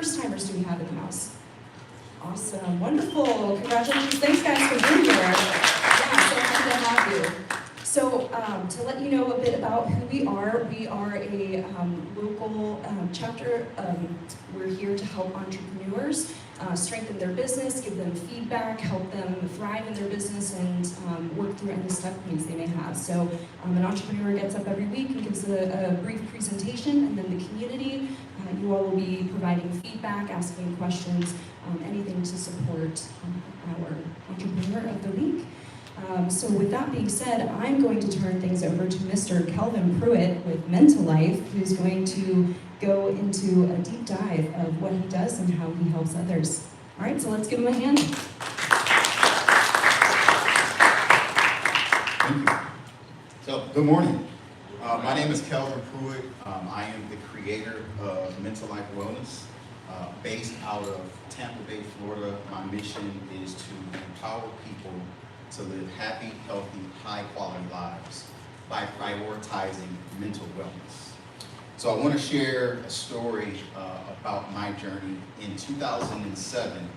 first-timers do we have in the house? Awesome, wonderful, congratulations, thanks guys for being here. Yeah, so happy to have you. So to let you know a bit about who we are a local chapter. We're here to help entrepreneurs strengthen their business, give them feedback, help them thrive in their business, and work through any stuck points they may have. So an entrepreneur gets up every week and gives a brief presentation, and then the community, you all will be providing feedback, asking questions, anything to support our entrepreneur of the week. So with that being said, I'm going to turn things over to Mr. Kelvin Pruitt with MentaLIFE, who's going to go into a deep dive of what he does and how he helps others. All right, so let's give him a hand. Thank you. So, good morning. My name is Kelvin Pruitt. I am the creator of MentaLIFE Wellness, based out of Tampa Bay, Florida. My mission is to empower people to live happy, healthy, high-quality lives by prioritizing mental wellness. So I want to share a story about my journey. In 2007,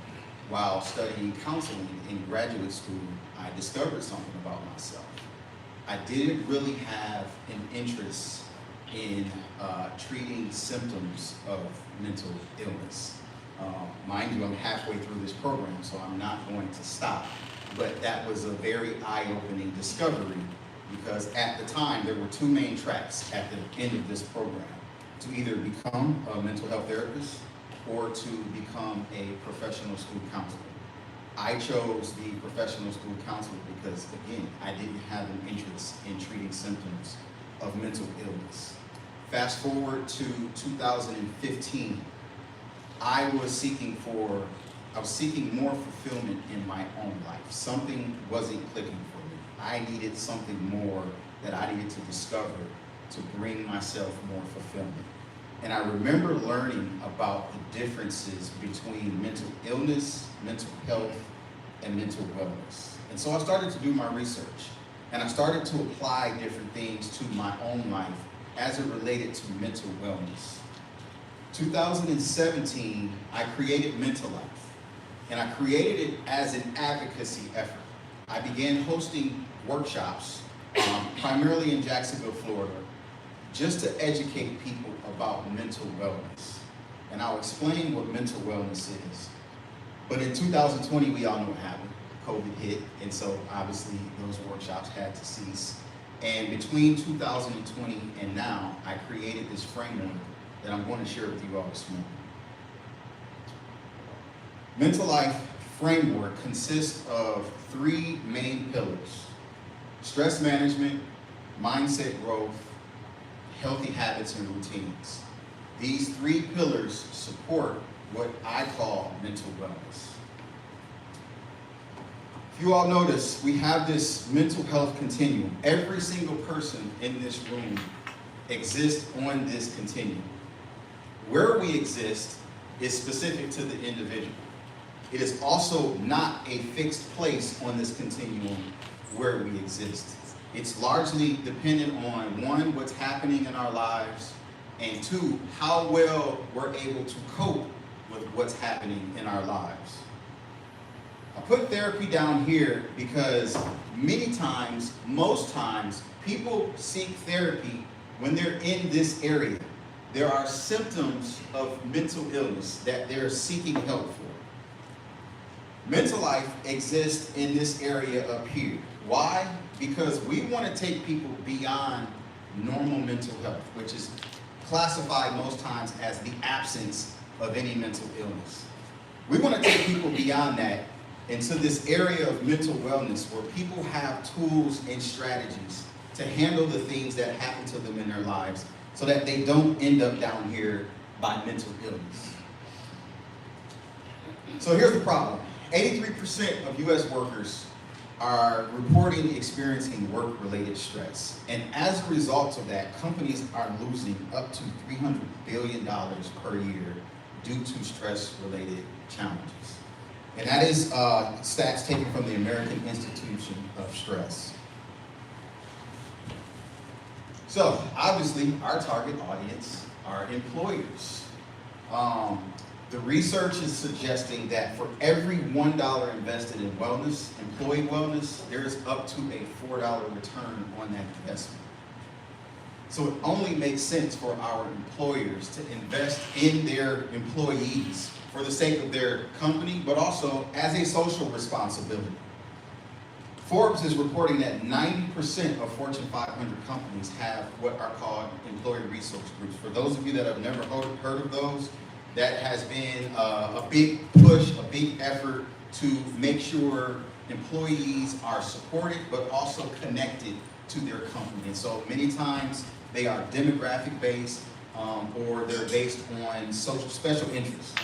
while studying counseling in graduate school, I discovered something about myself. I didn't really have an interest in treating symptoms of mental illness. Mind you, I'm halfway through this program, so I'm not going to stop. But that was a very eye-opening discovery, because at the time there were two main tracks at the end of this program: to either become a mental health therapist or to become a professional school counselor. I chose the professional school counselor because, again, I didn't have an interest in treating symptoms of mental illness. Fast forward to 2015, I was seeking more fulfillment in my own life. Something wasn't clicking for me. I needed something more that I needed to discover to bring myself more fulfillment. And I remember learning about the differences between mental illness, mental health, and mental wellness. And so I started to do my research, and I started to apply different things to my own life as it related to mental wellness. 2017, I created MentaLIFE. And I created it as an advocacy effort. I began hosting workshops, primarily in Jacksonville, Florida, just to educate people about mental wellness. And I'll explain what mental wellness is. But in 2020, we all know what happened. COVID hit, and so obviously those workshops had to cease. And between 2020 and now, I created this framework that I'm going to share with you all this morning. MentaLIFE framework consists of three main pillars: stress management, mindset growth, healthy habits and routines. These three pillars support what I call mental wellness. If you all notice, we have this mental health continuum. Every single person in this room exists on this continuum. Where we exist is specific to the individual. It is also not a fixed place on this continuum where we exist. It's largely dependent on, one, what's happening in our lives, and two, how well we're able to cope with what's happening in our lives. I put therapy down here because many times, most times, people seek therapy when they're in this area. There are symptoms of mental illness that they're seeking help for. MentaLIFE exists in this area up here. Why? Because we want to take people beyond normal mental health, which is classified most times as the absence of any mental illness. We want to take people beyond that into this area of mental wellness where people have tools and strategies to handle the things that happen to them in their lives so that they don't end up down here by mental illness. So here's the problem. 83% of U.S. workers are reporting experiencing work-related stress. And as a result of that, companies are losing up to $300 billion per year due to stress-related challenges. And that is stats taken from the American Institution of Stress. So obviously our target audience are employers. The research is suggesting that for every $1 invested in wellness, employee wellness, there's up to a $4 return on that investment. So it only makes sense for our employers to invest in their employees for the sake of their company, but also as a social responsibility. Forbes is reporting that 90% of Fortune 500 companies have what are called employee resource groups. For those of you that have never heard of those, that has been a big push, a big effort to make sure employees are supported, but also connected to their company. And so many times they are demographic based, or they're based on social special interests.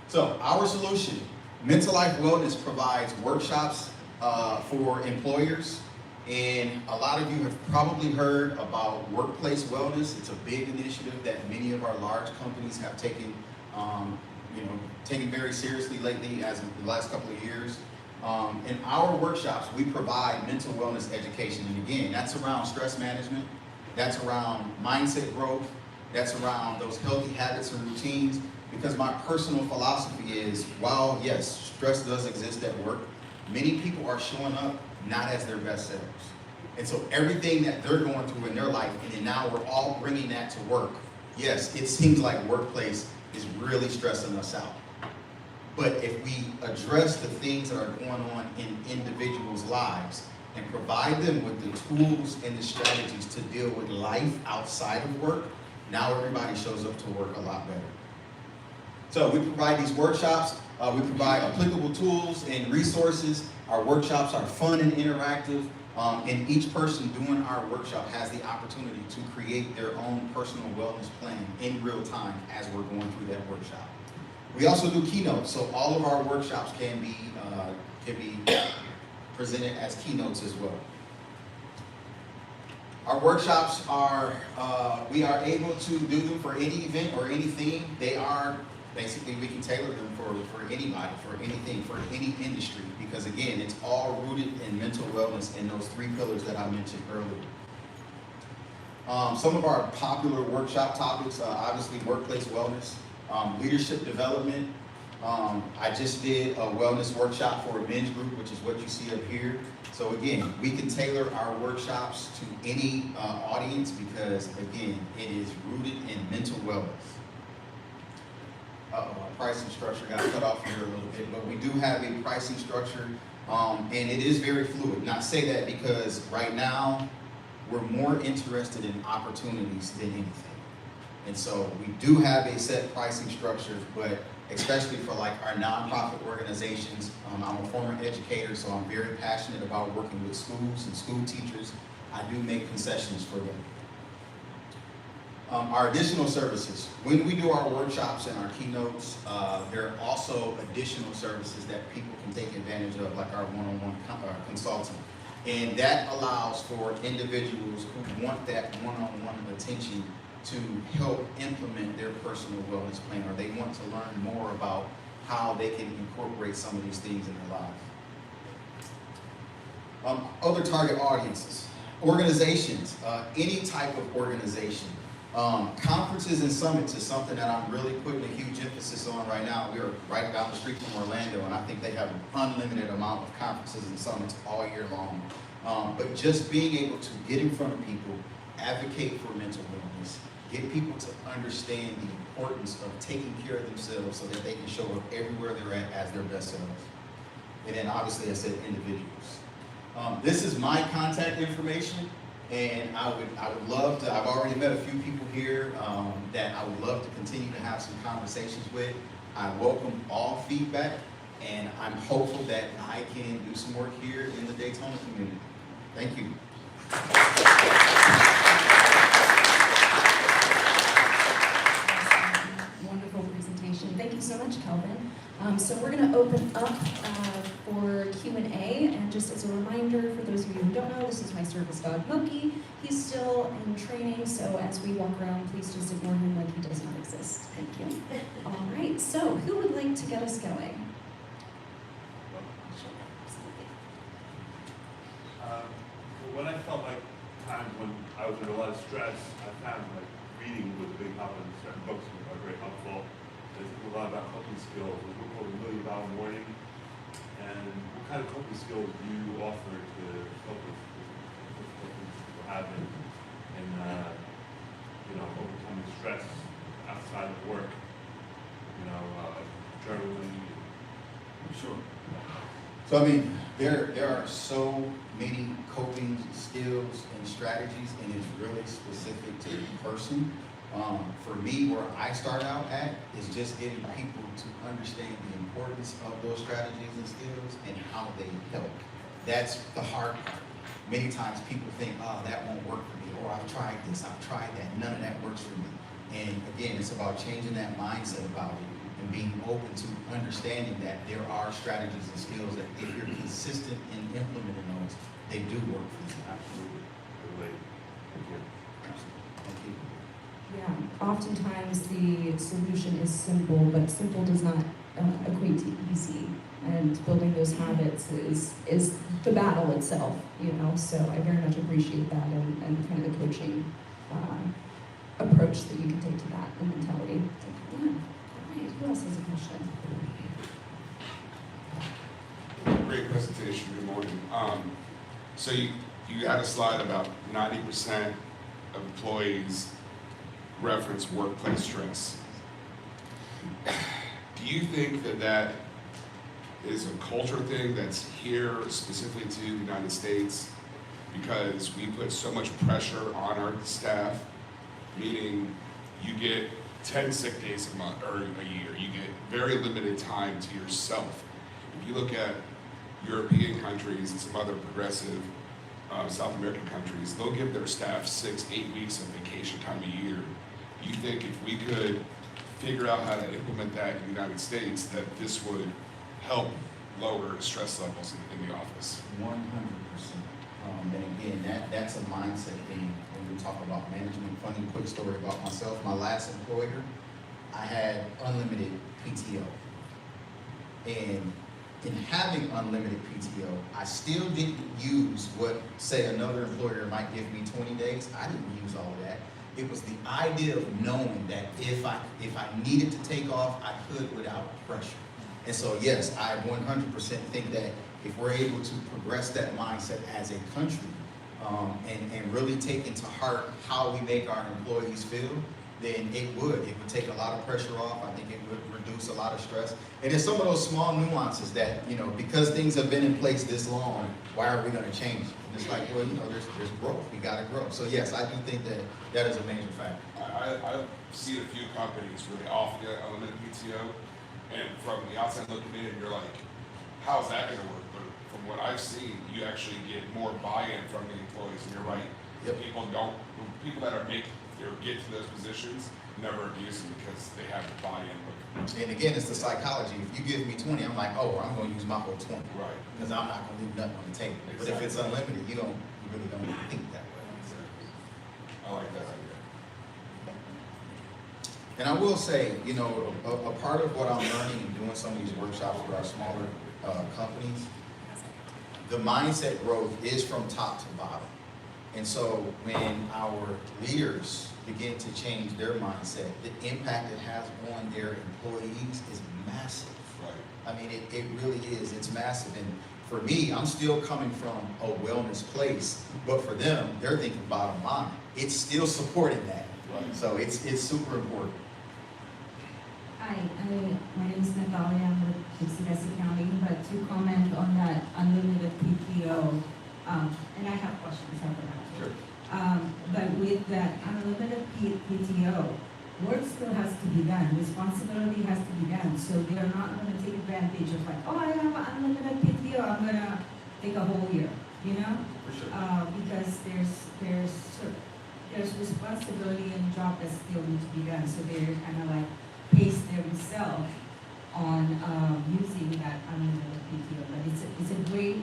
So our solution, MentaLIFE Wellness, provides workshops for employers. And a lot of you have probably heard about workplace wellness. It's a big initiative that many of our large companies have taken, taken very seriously lately, as in the last couple of years. In our workshops, we provide mental wellness education. And again, that's around stress management. That's around mindset growth. That's around those healthy habits and routines. Because my personal philosophy is, while yes, stress does exist at work, many people are showing up not as their best selves. And so everything that they're going through in their life, and then now we're all bringing that to work. Yes, it seems like workplace is really stressing us out. But if we address the things that are going on in individuals' lives and provide them with the tools and the strategies to deal with life outside of work, now everybody shows up to work a lot better. So we provide these workshops, we provide applicable tools and resources. Our workshops are fun and interactive, and each person doing our workshop has the opportunity to create their own personal wellness plan in real time as we're going through that workshop. We also do keynotes, so all of our workshops can be presented as keynotes as well. Our workshops are, we are able to do them for any event or any theme. They are, basically we can tailor them for anybody, for anything, for any industry, because again, it's all rooted in mental wellness and those 3 pillars that I mentioned earlier. Some of our popular workshop topics, obviously workplace wellness, leadership development. I just did a wellness workshop for a men's group, which is what you see up here. So again, we can tailor our workshops to any audience because again, it is rooted in mental wellness. Our pricing structure got cut off here a little bit, but we do have a pricing structure, and it is very fluid. And I say that because right now, we're more interested in opportunities than anything. And so we do have a set pricing structure, but especially for like our nonprofit organizations, I'm a former educator, so I'm very passionate about working with schools and school teachers. I do make concessions for them. Our additional services, when we do our workshops and our keynotes, there are also additional services that people can take advantage of, like our one-on-one consulting. And that allows for individuals who want that one-on-one attention to help implement their personal wellness plan, or they want to learn more about how they can incorporate some of these things in their lives. Other target audiences, organizations, any type of organization. Conferences and summits is something that I'm really putting a huge emphasis on right now. We're right down the street from Orlando, and I think they have an unlimited amount of conferences and summits all year long. But just being able to get in front of people, advocate for mental wellness, get people to understand the importance of taking care of themselves so that they can show up everywhere they're at as their best selves. And then obviously I said individuals. This is my contact information. And I would love to, I've already met a few people here that I would love to continue to have some conversations with. I welcome all feedback, and I'm hopeful that I can do some work here in the Daytona community. Thank you. Wonderful presentation. Thank you so much, Kelvin. So we're going to open up for Q&A, and just as a reminder, for those of you who don't know, this is my service dog, Moki. He's still in training, so as we walk around, please just ignore him like he does not exist. Thank you. All right, so who would like to get us going? When I felt like times when I was under a lot of stress, I found like reading was a big help, and certain books are very helpful. a lot about coping skills. We're called $1 Million Morning. And what kind of coping skills do you offer to cope with difficulties people have in overcoming stress outside of work? Journaling. Sure. So I mean, there are so many coping skills and strategies, and it's really specific to the person. For me, where I start out at is just getting people to understand the importance of those strategies and skills and how they help. That's the hard part. Many times people think, oh, that won't work for me, or I've tried this, I've tried that, none of that works for me. And again, it's about changing that mindset about it and being open to understanding that there are strategies and skills that if you're consistent in implementing those, they do work for you. Absolutely. Relate. Thank you. Thank you. Yeah, oftentimes the solution is simple, but simple does not equate to easy. And building those habits is the battle itself, so I very much appreciate that and kind of the coaching approach that you can take to that and mentality. Yeah. All right, who else has a question? Great presentation, good morning. So you had a slide about 90% of employees reference workplace stress. Do you think that is a culture thing that's here specifically to the United States because we put so much pressure on our staff, meaning you get 10 sick days a month or a year, you get very limited time to yourself. If you look at European countries and some other progressive South American countries, they'll give their staff 6-8 weeks of vacation time a year. You think if we could figure out how to implement that in the United States, that this would help lower stress levels in the office? 100%. And again, that's a mindset thing when we talk about management. Funny quick story about myself. My last employer, I had unlimited PTO. And in having unlimited PTO, I still didn't use what, say, another employer might give me 20 days. I didn't use all of that. It was the idea of knowing that if I needed to take off, I could without pressure. And so, yes, I 100% think that if we're able to progress that mindset as a country and really take into heart how we make our employees feel, then it would take a lot of pressure off. I think it would reduce a lot of stress. And it's some of those small nuances that, because things have been in place this long, why are we going to change it? And it's like, well, there's growth. We got to grow. So yes, I do think that is a major factor. I see a few companies where they offer unlimited PTO, and from the outside looking in, you're like, how's that going to work? But from what I've seen, you actually get more buy-in from the employees, and you're right. Yep. People that are get to those positions never abuse them because they have the buy-in. And again, it's the psychology. If you give me 20, I'm like, oh, I'm going to use my whole 20. Right. Because I'm not going to leave nothing on the table. Exactly. But if it's unlimited, you really don't think that way. I like that idea. And I will say, a part of what I'm learning and doing some of these workshops with our smaller companies, the mindset growth is from top to bottom. And so when our leaders begin to change their mindset, the impact it has on their employees is massive. Right. I mean, it really is. It's massive. And for me, I'm still coming from a wellness place, but for them, they're thinking bottom line. It's still supporting that. Right. So it's super important. Hi, my name is Natalia. I'm with Dixie County, but to comment on that unlimited PTO, and I have questions after that. Sure. But with that unlimited PTO, work still has to be done. Responsibility has to be done. So they are not going to take advantage of like, oh, I have unlimited PTO. I'm going to take a whole year, For sure. because there's responsibility and job that still needs to be done. So they're kind of like pace themselves on using that unlimited PTO. But it's a great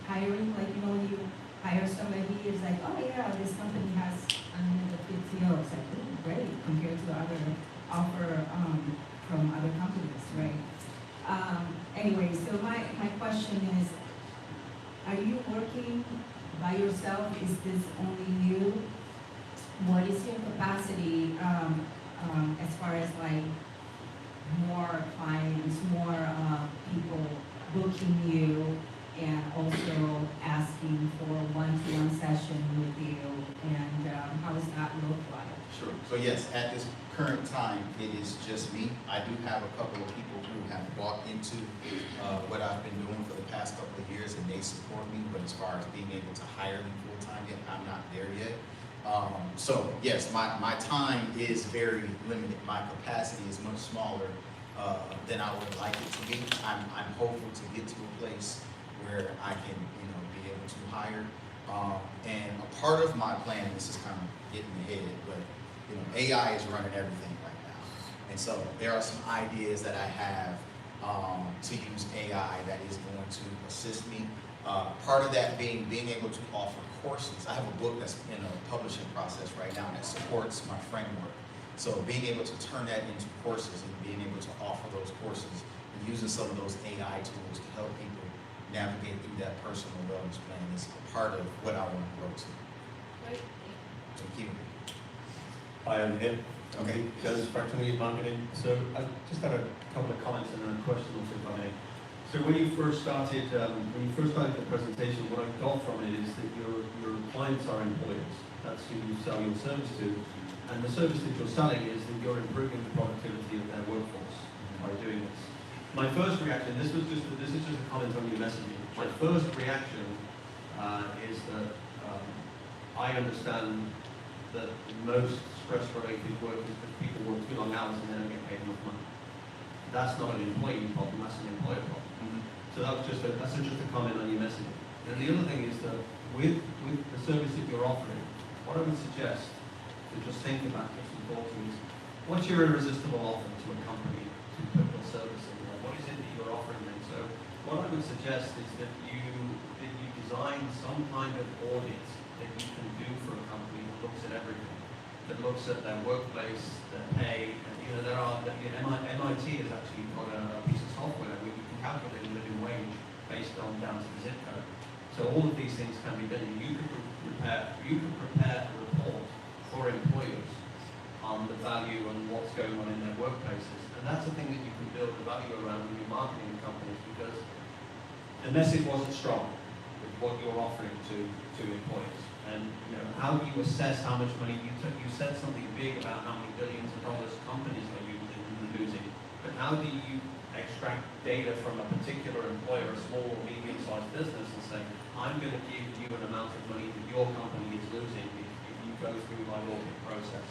hiring, like when you hire somebody, it's like, oh yeah, this company has unlimited PTO. It's like, oh, great, compared to other offer from other companies, right? Anyway, so my question is, are you working by yourself? Is this only you? What is your capacity as far as like more clients, more people booking you, and also asking for one-to-one session with you, and how does that look like? Sure. So yes, at this current time, it is just me. I do have a couple of people who have bought into what I've been doing for the past couple of years, and they support me, but as far as being able to hire me full-time yet, I'm not there yet. So yes, my time is very limited. My capacity is much smaller than I would like it to be. I'm hopeful to get to a place where I can, be able to hire. And a part of my plan, this is kind of getting ahead, but AI is running everything right now. And so there are some ideas that I have to use AI that is going to assist me. Part of that being able to offer courses. I have a book that's in a publishing process right now that supports my framework. So being able to turn that into courses and being able to offer those courses and using some of those AI tools to help people navigate through that personal wellness plan is a part of what I want to grow to. Great. Thank you. Hi, I'm here. Okay. Goes Fractal Lead Marketing. So I just had a couple of comments and then a question also, if I may. So when you first started the presentation, what I got from it is that your clients are employers. That's who you sell your service to, and the service that you're selling is that you're improving the productivity of their workforce by doing this. My first reaction, this is just a comment on your messaging. My first reaction is that I understand that most stress-related work is that people work too long hours and they don't get paid enough money. That's not an employee problem, that's an employer problem. So that's just a comment on your messaging. And the other thing is that with the service that you're offering, what I would suggest to just think about, just some thoughts is, what's your irresistible offer to a company to put your service in there? What is it that you're offering them? So what I would suggest is that you design some kind of audit that you can do for a company that looks at everything, that looks at their workplace, their pay, and MIT has actually got a piece of software where you can calculate a living wage based on down to the zip code. So all of these things can be done. You can prepare a report for employers on the value and what's going on in their workplaces, and that's the thing that you can build the value around when you're marketing companies, because the message wasn't strong with what you're offering to employers. And how do you assess how much money you said something big about how many billions of dollars companies are losing, but how do you extract data from a particular employer, a small or medium-sized business, and say, I'm going to give you an amount of money that your company is losing if you go through my audit process.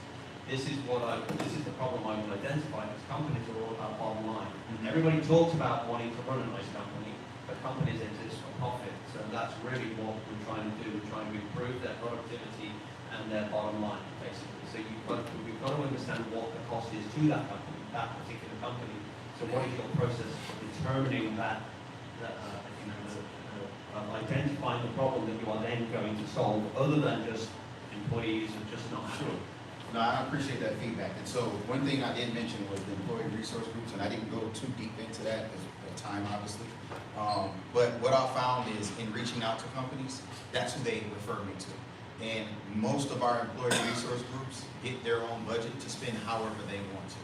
This is the problem I will identify, because companies are all about bottom line. Everybody talks about wanting to run a nice company, but companies exist for profit. So that's really what we're trying to do. We're trying to improve their productivity and their bottom line, basically. So we've got to understand what the cost is to that company, that particular company. So what is your process for determining identifying the problem that you are then going to solve, other than just employees and just not happy? Sure. No, I appreciate that feedback. And so one thing I did mention was the employee resource groups, and I didn't go too deep into that because of time, obviously. But what I found is in reaching out to companies, that's who they refer me to. And most of our employee resource groups get their own budget to spend however they want to.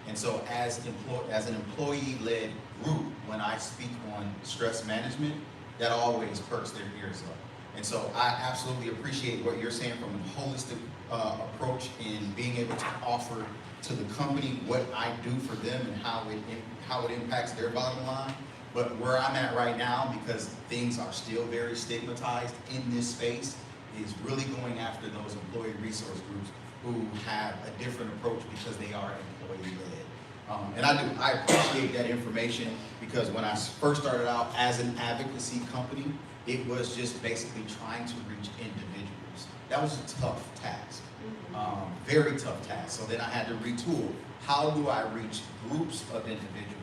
And so as an employee-led group, when I speak on stress management, that always perks their ears up. And so I absolutely appreciate what you're saying from a holistic approach in being able to offer to the company what I do for them and how it impacts their bottom line. But where I'm at right now, because things are still very stigmatized in this space, is really going after those employee resource groups who have a different approach because they are employee-led. And I appreciate that information, because when I first started out as an advocacy company, it was just basically trying to reach individuals. That was a tough task, very tough task. So then I had to retool. How do I reach groups of individuals?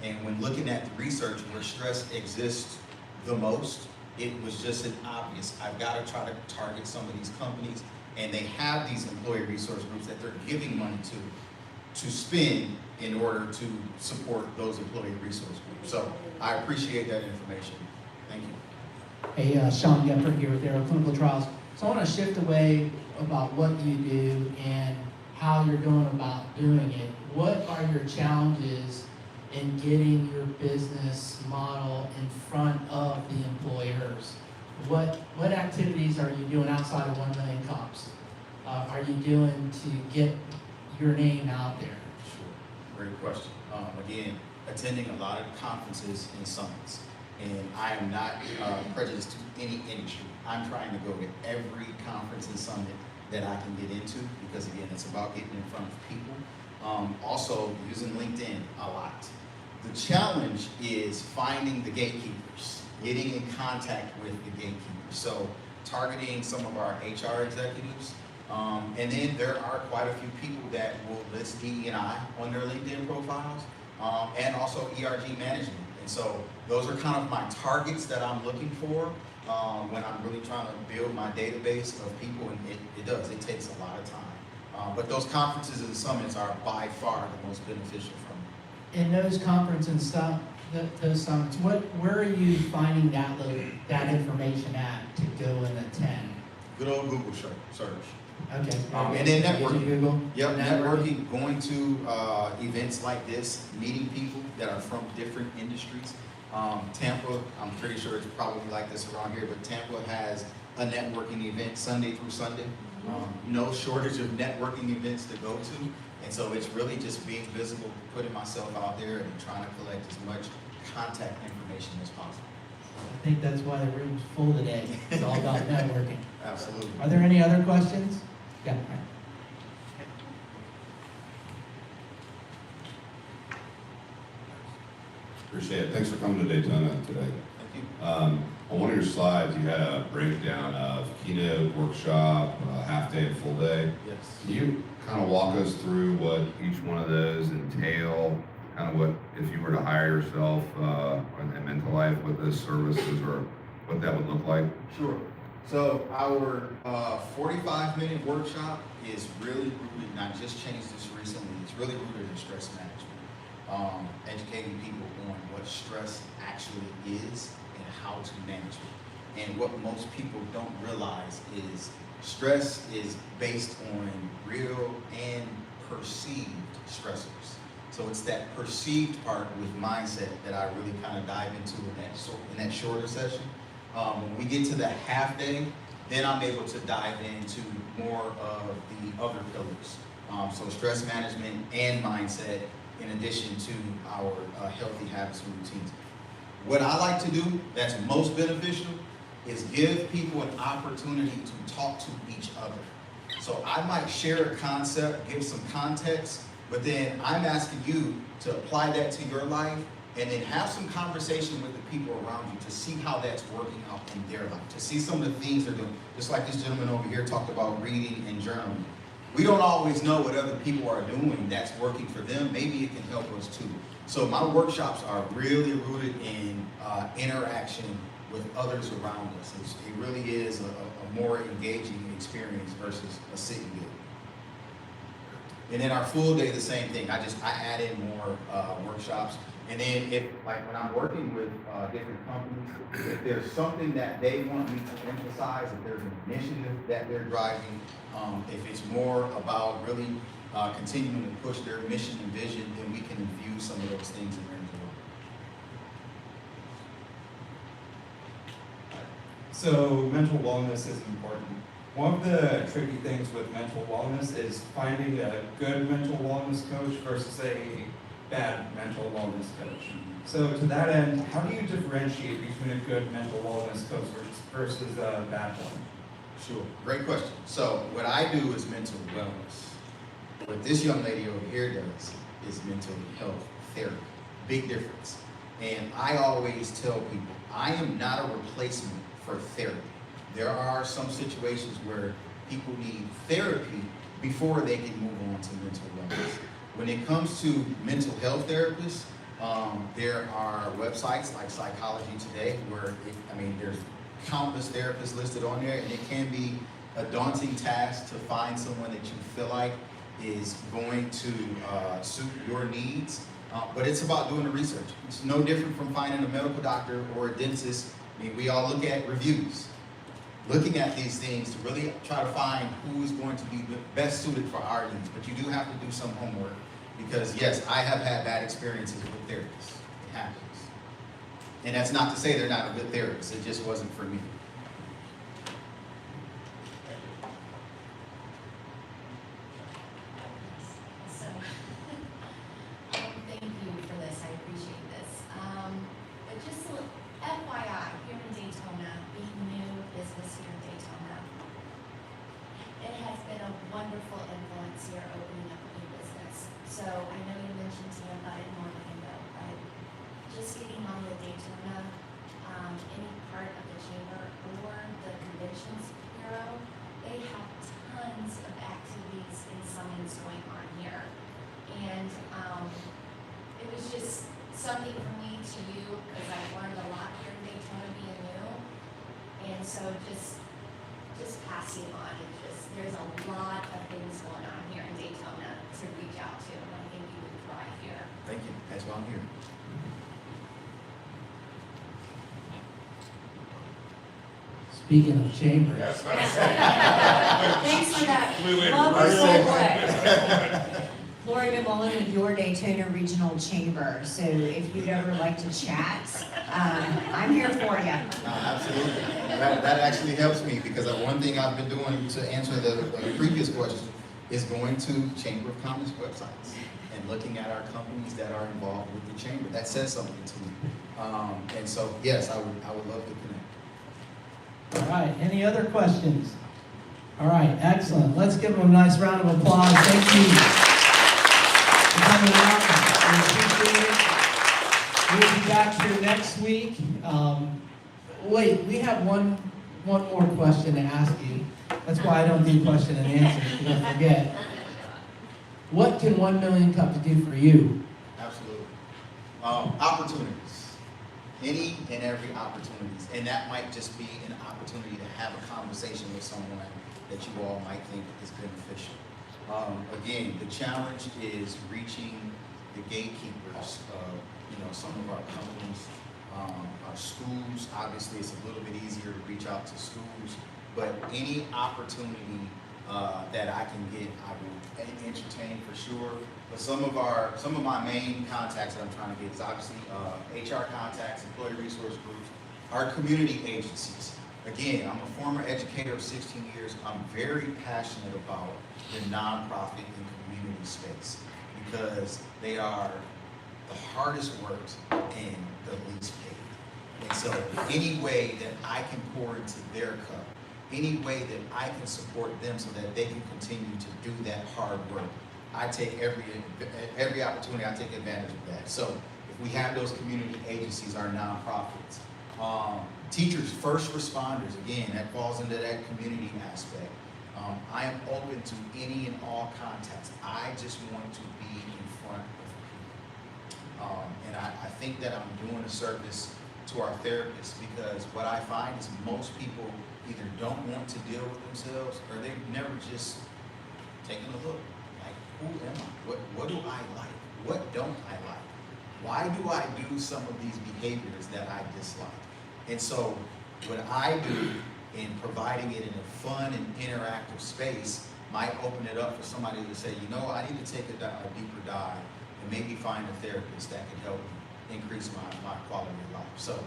And when looking at the research where stress exists the most, it was just an obvious, I've got to try to target some of these companies, and they have these employee resource groups that they're giving money to spend in order to support those employee resource groups. So I appreciate that information. Thank you. Hey, Sean Gepper here with Arrow Clinical Trials. So I want to shift away about what you do and how you're going about doing it. what are your challenges in getting your business model in front of the employers? What activities are you doing outside of 1 million comps? Are you doing to get your name out there? Sure, great question. Again, attending a lot of conferences and summits, and I am not prejudiced to any industry. I'm trying to go to every conference and summit that I can get into, because again, it's about getting in front of people. Also, using LinkedIn a lot. The challenge is finding the gatekeepers, getting in contact with the gatekeepers. So targeting some of our HR executives, and then there are quite a few people that will list DE&I on their LinkedIn profiles, and also ERG management. And so those are kind of my targets that I'm looking for when I'm really trying to build my database of people, and it takes a lot of time. But those conferences and summits are by far the most beneficial for me. In those conferences and stuff, those summits, where are you finding that information at to go and attend? Good old Google search. Okay. And then networking. Google. Yep, networking, going to events like this, meeting people that are from different industries. Tampa, I'm pretty sure it's probably like this around here, but Tampa has a networking event Sunday through Sunday. No shortage of networking events to go to. And so it's really just being visible, putting myself out there and trying to collect as much contact information as possible. I think that's why the room's full today. It's all about networking. Absolutely. Are there any other questions? Yeah. All right. Appreciate it. Thanks for coming to Daytona today. Thank you. On one of your slides, you had a breakdown of keynote, workshop, half day, and full day. Yes. Can you kind of walk us through what each one of those entail? Kind of what, if you were to hire yourself at MentaLIFE, what those services or what that would look like? Sure. So our 45-minute workshop is really rooted, and I just changed this recently, it's really rooted in stress management. Educating people on what stress actually is and how to manage it. And what most people don't realize is stress is based on real and perceived stressors. So it's that perceived part with mindset that I really kind of dive into in that shorter session. When we get to the half day, then I'm able to dive into more of the other pillars. So stress management and mindset, in addition to our healthy habits and routines. What I like to do that's most beneficial is give people an opportunity to talk to each other. So I might share a concept, give some context, but then I'm asking you to apply that to your life and then have some conversation with the people around you to see how that's working out in their life, to see some of the things they're doing. Just like this gentleman over here talked about reading and journaling. We don't always know what other people are doing that's working for them. Maybe it can help us too. So my workshops are really rooted in interaction with others around us. It really is a more engaging experience versus a sitting gig. And then our full day, the same thing. I add in more workshops. And then when I'm working with different companies, if there's something that they want me to emphasize, if there's an initiative that they're driving, if it's more about really continuing to push their mission and vision, then we can infuse some of those things in there as well. So mental wellness is important. One of the tricky things with mental wellness is finding a good mental wellness coach versus a bad mental wellness coach. So to that end, how do you differentiate between a good mental wellness coach versus a bad one? Sure, great question. So what I do is mental wellness. What this young lady over here does is mental health therapy. Big difference. And I always tell people, I am not a replacement for therapy. There are some situations where people need therapy before they can move on to mental wellness. When it comes to mental health therapists, there are websites like Psychology Today where, there's countless therapists listed on there, and it can be a daunting task to find someone that you feel like is going to suit your needs. But it's about doing the research. It's no different from finding a medical doctor or a dentist. We all look at reviews. Looking at these things to really try to find who is going to be best suited for our needs. But you do have to do some homework. Because yes, I have had bad experiences with therapists. It happens. And that's not to say they're not a good therapist. It just wasn't for me. So, thank you for this, I appreciate this. But just a little FYI, here in Daytona, being new business here in Daytona, it has been a wonderful influence here opening up a new business. So I know you mentioned to me about it in Orlando, but just getting on the Daytona, any part of the chamber or the conventions bureau, they have tons of activities and summons going on here. And it was just something for me to do because I've learned a lot here in Daytona being new. And so just passing on, there's a lot of things going on here in Daytona to reach out to, and I think you would thrive here. Thank you. That's why I'm here. Speaking of chamber, Thanks for that lovely segue. Lori McMullen with your Daytona Regional Chamber. So if you'd ever like to chat, I'm here for you. Absolutely. That actually helps me because one thing I've been doing to answer the previous question is going to Chamber of Commerce websites and looking at our companies that are involved with the chamber. That says something to me. And so, yes, I would love to connect. all right, any other questions? All right, excellent. Let's give them a nice round of applause. Thank you for coming out. We appreciate it. We'll be back here next week. Wait, we have one more question to ask you. That's why I don't do question and answer, because I forget. What can 1 Million Cups do for you? Absolutely. Opportunities. Any and every opportunities. And that might just be an opportunity to have a conversation with someone that you all might think is beneficial. Again, the challenge is reaching the gatekeepers of some of our companies, our schools. Obviously, it's a little bit easier to reach out to schools, but any opportunity that I can get, I will entertain for sure. But some of my main contacts that I'm trying to get is obviously HR contacts, employee resource groups, our community agencies. Again, I'm a former educator of 16 years. I'm very passionate about the nonprofit and community space because they are the hardest worked and the least paid. And so any way that I can pour into their cup, any way that I can support them so that they can continue to do that hard work, I take every opportunity, I take advantage of that. So if we have those community agencies, our nonprofits, teachers, first responders, again, that falls into that community aspect. I am open to any and all contacts. I just want to be in front of people. And I think that I'm doing a service to our therapists because what I find is most people either don't want to deal with themselves or they've never just taken a look. Like, who am I? What do I like? What don't I like? Why do I do some of these behaviors that I dislike? And so what I do in providing it in a fun and interactive space might open it up for somebody to say, I need to take a deeper dive and maybe find a therapist that can help me increase my quality of life. So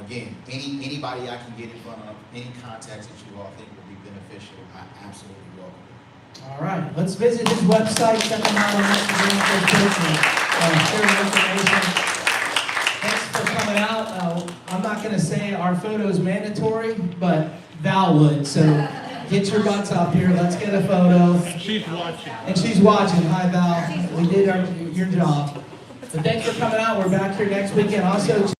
again, anybody I can get in front of, any contacts that you all think will be beneficial, I absolutely welcome it. All right, let's visit his website, check him out on Instagram, Facebook, and share information. Thanks for coming out. I'm not going to say our photo is mandatory, but Val would. So get your butts up here. Let's get a photo. She's watching. And she's watching. Hi, Val. We did your job. So thanks for coming out. We're back here next weekend. Also,